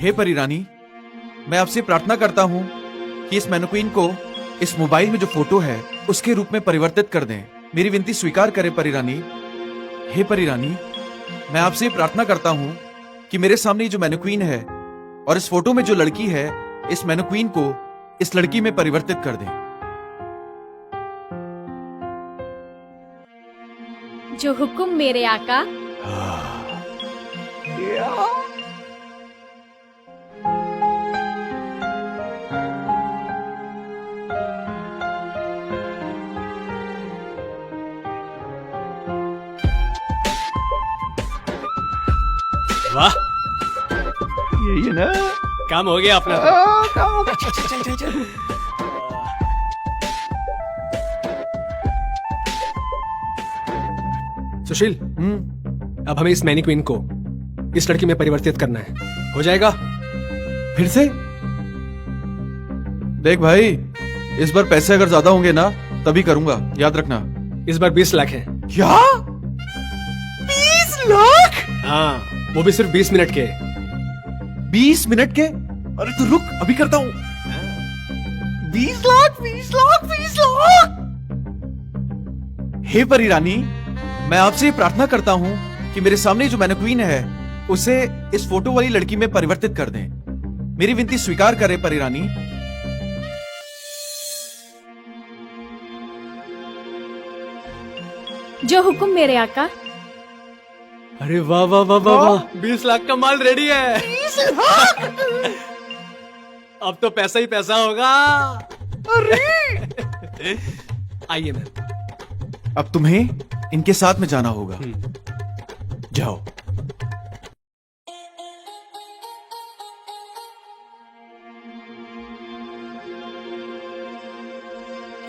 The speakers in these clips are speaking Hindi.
हे परी रानी, मैं आपसे प्रार्थना करता हूँ कि इस मैनक्वीन को इस मोबाइल में जो फोटो है उसके रूप में परिवर्तित कर दें। मेरी विनती स्वीकार करें परी रानी। हे परी रानी, मैं आपसे प्रार्थना करता हूँ कि मेरे सामने जो मैनक्वीन है और इस फोटो में जो लड़की है, इस मैनक्वीन को इस लड़की में परिवर्तित कर दें। जो हुक्म मेरे आका। वाह, यही है ना? काम हो गया अपना। काम हो गया। चल, चल, चल। सुशील, अब हमें इस मैनिक्वीन को इस लड़की में परिवर्तित करना है। हो जाएगा? फिर से? देख भाई, इस बार पैसे अगर ज्यादा होंगे ना तभी करूंगा, याद रखना। इस बार 20 लाख है। क्या? 20 लाख? हाँ, वो भी सिर्फ 20 मिनट के। 20 मिनट के? अरे तू रुक, अभी करता हूं। 20 लाख, 20 लाख, 20 लाख। हे परी रानी, मैं आपसे प्रार्थना करता हूं कि मेरे सामने जो मैनक्वीन है उसे इस फोटो वाली लड़की में परिवर्तित कर दें। मेरी विनती स्वीकार करें परी रानी। जो हुक्म मेरे आका। अरे वाह वाह वाह वाह वाह, 20 लाख का माल रेडी है। 20 लाख? अब तो पैसा ही पैसा होगा। अरे आइए मैम। अब तुम्हें इनके साथ में जाना होगा। जाओ।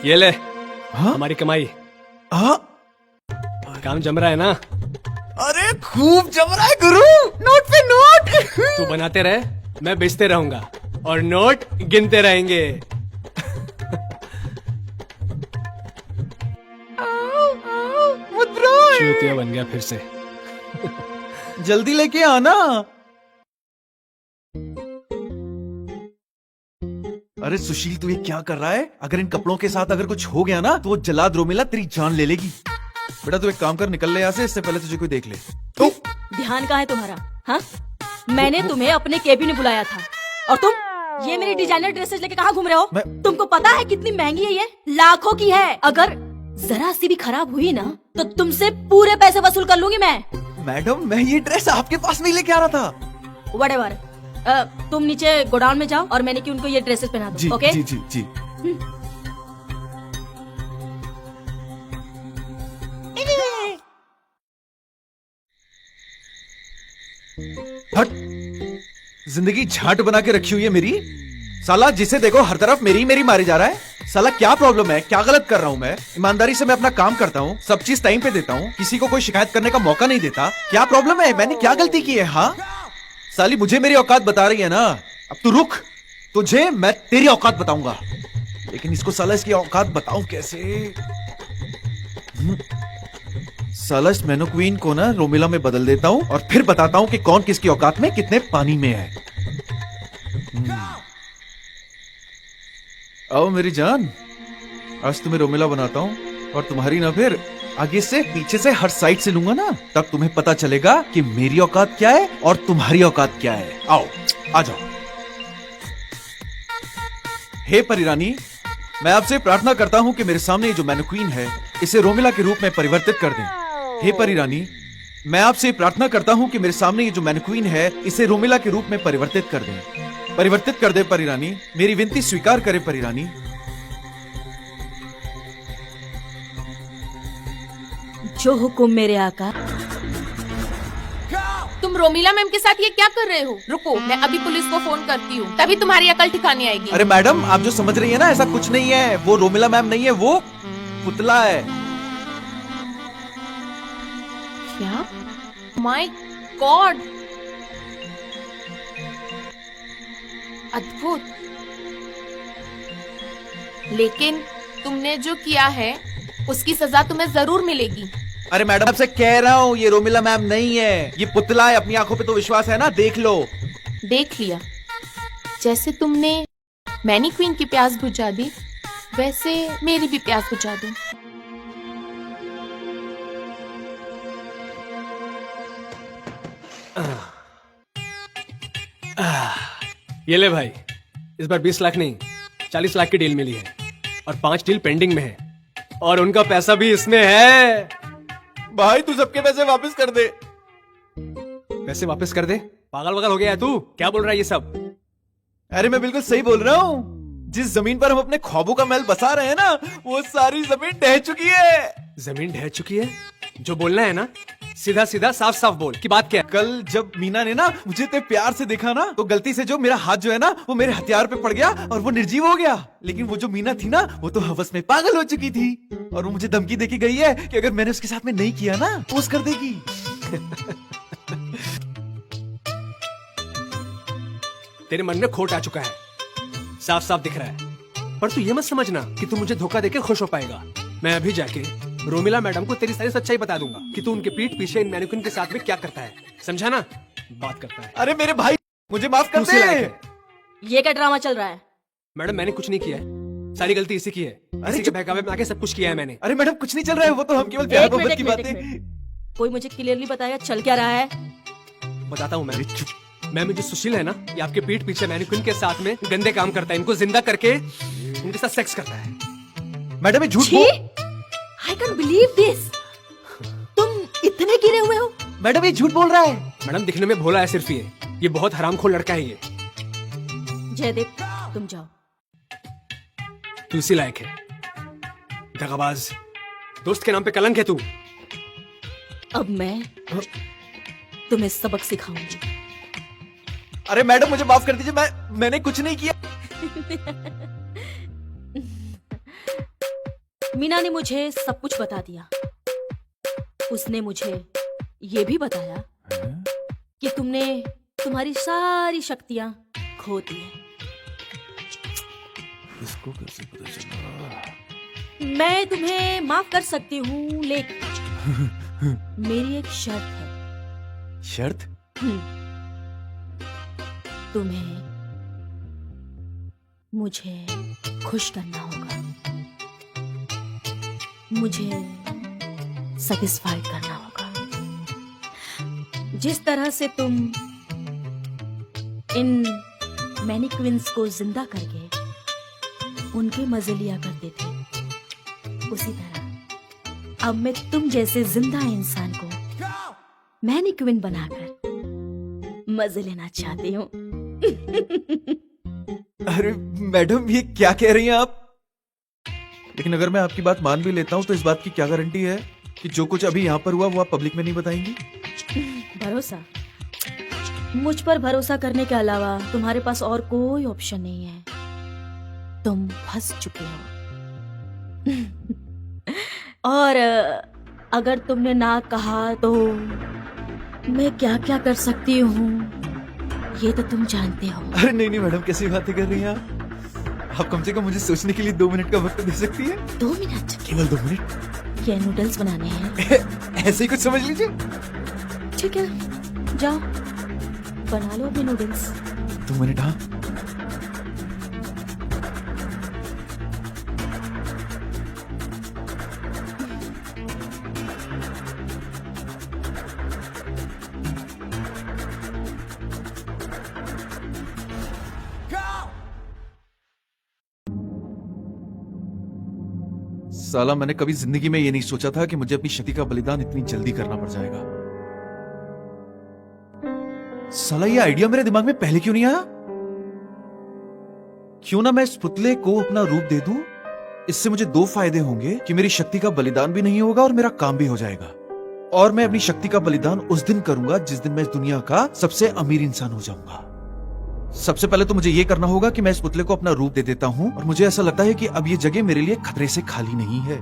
ये ले, हाँ? हमारी कमाई। हाँ? काम जम रहा है ना? अरे खूब जम रहा है गुरु, नोट पे नोट। तू बनाते रहे, मैं बेचते रहूंगा और नोट गिनते रहेंगे। चूतिया बन गया फिर से। जल्दी लेके आना। अरे सुशील, तू ये क्या कर रहा है? अगर इन कपड़ों के साथ अगर कुछ हो गया ना तो वो जलाद रोमिला तेरी जान ले लेगी। बेटा तू एक काम कर, निकल ले यहाँ से, इससे पहले तुझे कोई देख ले। तो ध्यान कहाँ है तुम्हारा? हाँ, मैंने तुम्हें अपने केबिन में बुलाया था और तुम ये मेरी डिजाइनर ड्रेसेस लेके कहाँ घूम रहे हो? तुमको पता है कितनी महंगी है ये? लाखों की है। अगर जरा सी भी खराब हुई ना तो तुमसे पूरे पैसे वसूल कर लूंगी मैं। मैडम, मैं ये ड्रेस आपके पास नहीं लेके आ रहा था। व्हाटएवर, तुम नीचे गोडाउन में जाओ और मैंने कि उनको ये ड्रेसेस पहना दो। जी, ओके? जी जी जी। हट, जिंदगी झाट बना के रखी हुई है मेरी। साला जिसे देखो हर तरफ मेरी मेरी मारी जा रहा है। साला क्या प्रॉब्लम है? क्या गलत कर रहा हूं मैं? ईमानदारी से मैं अपना काम करता हूँ, सब चीज टाइम पे देता हूँ, किसी को कोई शिकायत करने का मौका नहीं देता। क्या प्रॉब्लम है? मैंने क्या गलती की है? हाँ साली, मुझे मेरी औकात बता रही है ना। अब तू रुक, तुझे मैं तेरी औकात बताऊंगा। लेकिन इसको साला इसकी औकात बताऊं कैसे? साला इस मैनक्वीन को ना रोमिला में बदल देता हूं और फिर बताता हूं कि कौन किसकी औकात में कितने पानी में है। आओ मेरी जान, आज तुम्हें रोमिला बनाता हूं और तुम्हारी ना फिर आगे से पीछे से हर साइड से लूंगा ना, तब तुम्हें पता चलेगा कि मेरी औकात क्या है और तुम्हारी औकात क्या है। आओ, आ जाओ। हे परी रानी, मैं आपसे प्रार्थना करता हूं कि मेरे सामने जो मैनक्वीन है इसे रोमिला के रूप में परिवर्तित कर दें। हे परी रानी, मैं आपसे प्रार्थना करता हूं कि मेरे सामने ये जो मैनक्वीन है इसे रोमिला के रूप में परिवर्तित कर दें। परिवर्तित कर दे परी रानी, मेरी विनती स्वीकार करे परी रानी। जो हुक्म मेरे आका। तुम रोमिला मैम के साथ ये क्या कर रहे हो? रुको, मैं अभी पुलिस को फोन करती हूँ, तभी तुम्हारी अकल ठिकाने आएगी। अरे मैडम, आप जो समझ रही है ना, ऐसा कुछ नहीं है। वो रोमिला मैम नहीं है, वो पुतला है। क्या? माय गॉड, अद्भुत। लेकिन तुमने जो किया है उसकी सजा तुम्हें जरूर मिलेगी। अरे मैडम, आपसे कह रहा हूँ ये रोमिला मैम नहीं है, ये पुतला है। अपनी आंखों पे तो विश्वास है ना, देख लो। देख लिया, जैसे तुमने मैनी क्वीन की प्यास बुझा दी, वैसे मेरी भी प्यास बुझा दो। ये ले भाई, इस बार 20 लाख नहीं 40 लाख की डील मिली है और 5 डील पेंडिंग में है और उनका पैसा भी इसमें है। भाई तू सबके पैसे वापस कर दे। पैसे वापस कर दे? पागल वगल हो गया है तू? क्या बोल रहा है ये सब? अरे मैं बिल्कुल सही बोल रहा हूँ। जिस जमीन पर हम अपने ख्वाबों का महल बसा रहे हैं ना, वो सारी जमीन ढह चुकी है। जमीन ढह चुकी है? जो बोलना है ना सीधा सीधा साफ साफ बोल कि बात क्या है? कल जब मीना ने ना मुझे इतने प्यार से देखा ना, तो गलती से जो मेरा हाथ जो है ना वो मेरे हथियार पे पड़ गया और वो निर्जीव हो गया। लेकिन वो जो मीना थी ना, वो तो हवस में पागल हो चुकी थी और वो मुझे धमकी देके गई है कि अगर मैंने उसके साथ में नहीं किया ना तो उस कर देगी। तेरे मन में खोट आ चुका है, साफ साफ दिख रहा है। पर तू ये मत समझना कि तू मुझे धोखा देकर खुश हो पाएगा। मैं अभी जाके रोमिला मैडम को तेरी सारी सच्चाई बता दूंगा कि तू उनके पीठ पीछे इन मैनिक्विन के साथ में क्या करता है। समझा ना? बात करता है। अरे मेरे भाई मुझे माफ कर दूसरी लायक दे। है। ये क्या ड्रामा चल रहा है? मैडम मैंने कुछ नहीं किया है, सारी गलती इसी की है। अरे इसी के बहकावे में आके सब कुछ किया है मैंने। अरे मैडम कुछ नहीं चल रहा है, वो तो हम केवल प्यार एक मिनट, मोहब्बत एक की मिनट, बातें। एक मिनट। कोई मुझे क्लियरली बताएगा चल क्या रहा है? बताता हूँ मैं जो सुशील है ना, ये आपके पीठ पीछे मैनिक्विन के साथ में गंदे काम करता है, इनको जिंदा करके उनके साथ सेक्स करता है। मैडम ये झूठ छी! I can't believe this! तुम इतने गिरे हुए हो? मैडम ये झूठ बोल रहा है। मैडम दिखने में भोला है सिर्फ ये बहुत हरामखोर लड़का है ये। जयदेव तुम जाओ। तू इसी लायक है, दगाबाज, दोस्त के नाम पे कलंक है तू। अब मैं तुम्हें सबक सिखाऊंगी। अरे मैडम मुझे माफ कर दीजिए, मैंने कुछ नहीं किया। मीना ने मुझे सब कुछ बता दिया। उसने मुझे ये भी बताया कि तुमने तुम्हारी सारी शक्तियां खो दी है। इसको कैसे पता चला? मैं तुम्हें माफ कर सकती हूँ, लेकिन मेरी एक शर्त है। शर्त? तुम्हें मुझे खुश करना होगा, मुझे सेटिस्फाइड करना होगा। जिस तरह से तुम इन मैनिक्विन्स को जिंदा करके उनके मजे लिया करते थे, उसी तरह अब मैं तुम जैसे जिंदा इंसान को मैनिक्विन बनाकर मजे लेना चाहती हूँ। अरे मैडम ये क्या कह रही हैं आप? लेकिन अगर मैं आपकी बात मान भी लेता हूं तो इस बात की क्या गारंटी है कि जो कुछ अभी यहाँ पर हुआ वो आप पब्लिक में नहीं बताएंगी? भरोसा? मुझ पर भरोसा करने के अलावा तुम्हारे पास और कोई ऑप्शन नहीं है। तुम फंस चुके हो। और अगर तुमने ना कहा तो मैं क्या क्या कर सकती हूँ ये तो तुम जानते हो। अरे नहीं मैडम, कैसी बातें कर रही हैं आप कम से कम मुझे सोचने के लिए 2 मिनट का वक्त दे सकती है? 2 मिनट? केवल 2 मिनट? ये नूडल्स बनाने हैं। ऐसे ही कुछ समझ लीजिए। ठीक है, जाओ बना लो अपने नूडल्स। 2 मिनट? हाँ। साला मैंने कभी जिंदगी में ये नहीं सोचा था कि मुझे अपनी शक्ति का बलिदान इतनी जल्दी करना पड़ जाएगा। साला ये आइडिया मेरे दिमाग में पहले क्यों नहीं आया? क्यों ना मैं इस पुतले को अपना रूप दे दूं? इससे मुझे 2 फायदे होंगे कि मेरी शक्ति का बलिदान भी नहीं होगा और मेरा काम भी हो जाएगा। और मैं अपनी शक्ति का बलिदान उस दिन करूंगा जिस दिन मैं इस दुनिया का सबसे अमीर इंसान हो जाऊंगा। सबसे पहले तो मुझे यह करना होगा कि मैं इस पुतले को अपना रूप दे देता हूं और मुझे ऐसा लगता है कि अब यह जगह मेरे लिए खतरे से खाली नहीं है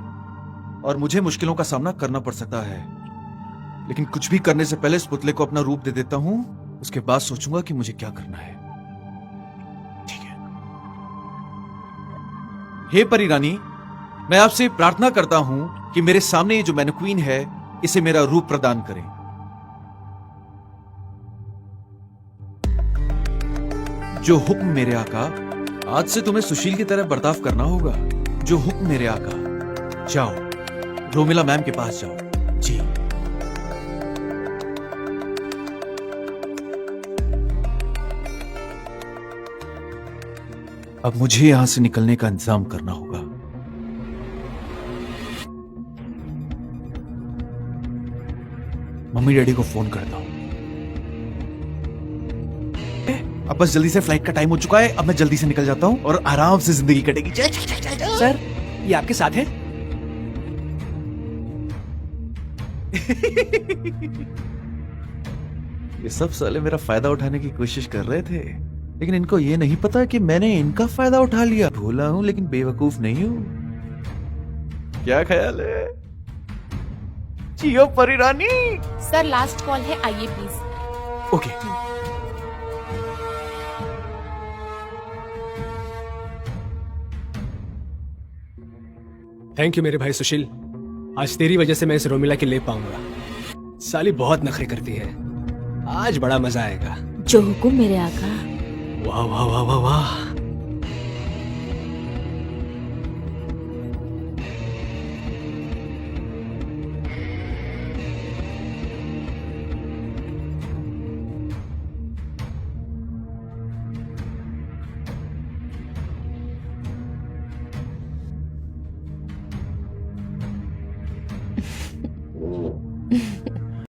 और मुझे मुश्किलों का सामना करना पड़ सकता है। लेकिन कुछ भी करने से पहले इस पुतले को अपना रूप दे देता हूं, उसके बाद सोचूंगा कि मुझे क्या करना है। ठीक है। हे परी रानी, मैं आपसे प्रार्थना करता हूं कि मेरे सामने ये जो मैनिक्विन है इसे मेरा रूप प्रदान करें। जो हुक्म मेरे आका। आज से तुम्हें सुशील की तरह बर्ताव करना होगा। जो हुक्म मेरे आका। जाओ, रोमिला मैम के पास जाओ। जी। अब मुझे यहां से निकलने का इंतजाम करना होगा। मम्मी डैडी को फोन करता हूं। अब बस जल्दी से फ्लाइट का टाइम हो चुका है। अब मैं जल्दी से निकल जाता हूं और आराम से जिंदगी कटेगी। सर, ये आपके साथ है? ये सब साले मेरा फायदा उठाने की कोशिश कर रहे थे, लेकिन इनको ये नहीं पता कि मैंने इनका फायदा उठा लिया। भोला हूं लेकिन बेवकूफ नहीं हूं। क्या ख्याल है? जियो परी रानी। सर लास्ट कॉल है, आइए प्लीज। ओके। थैंक यू मेरे भाई सुशील। आज तेरी वजह से मैं इस रोमिला के ले पाऊंगा। साली बहुत नखरे करती है। आज बड़ा मजा आएगा। जो हुक्म मेरे आका। वाह वाह वाह वाह वाह।